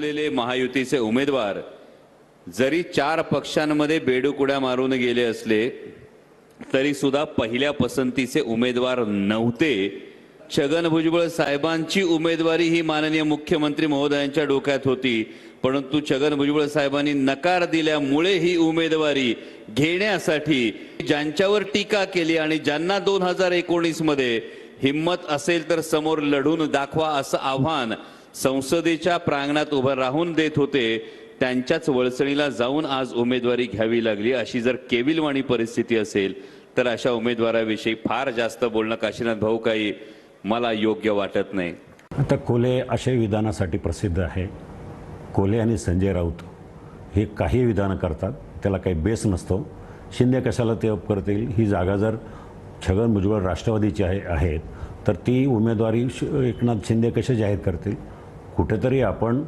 असलेले महायुतीचे उमेदवार जरी 4 पक्षांमध्ये बेडूकुड्या मारून गेले असले तरी सुद्धा पहिल्या पसंतीचे उमेदवार नव्हते। छगन भुजबळ साहेबांची उमेदवारी ही माननीय मुख्यमंत्री महोदयांच्या डोक्यात होती, परंतु छगन भुजबळ साहेबांनी नकार दिल्यामुळे ही उमेदवारी घेण्यासाठी ज्यांच्यावर टीका केली आणि ज्यांना 2019 मध्ये हिम्मत असेल तर समोर लढून दाखवा असं आव्हान संसदेच्या प्रांगणात उभं राहून देत होते, त्यांच्याच वळसणीला जाऊन आज उमेदवारी घ्यावी लागली। अशी जर केविलवाणी परिस्थिती असेल तर अशा उमेदवाराविषयी फार जास्त बोलणं काशीनाथ भाऊ काही मला योग्य वाटत नाही। आता कोल्हे अशा विधानासाठी प्रसिद्ध आहे। कोल्हे आणि संजय राऊत हे काही विधानं करतात, त्याला काही बेस नसतो। शिंदे कशाला ते करतील? ही जागा जर छगन भुजबळ राष्ट्रवादीची आहेत तर ती उमेदवारी एकनाथ शिंदे कसे जाहीर करतील? कुठेतरी आपण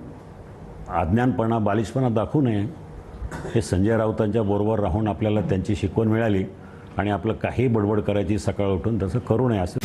अज्ञानपणा बालिशपणा दाखवू नये। हे संजय राऊतांच्या बरोबर राहून आपल्याला त्यांची शिकवण मिळाली आणि आपलं काही बडबड करायची सकाळ उठून तसं करू नये असं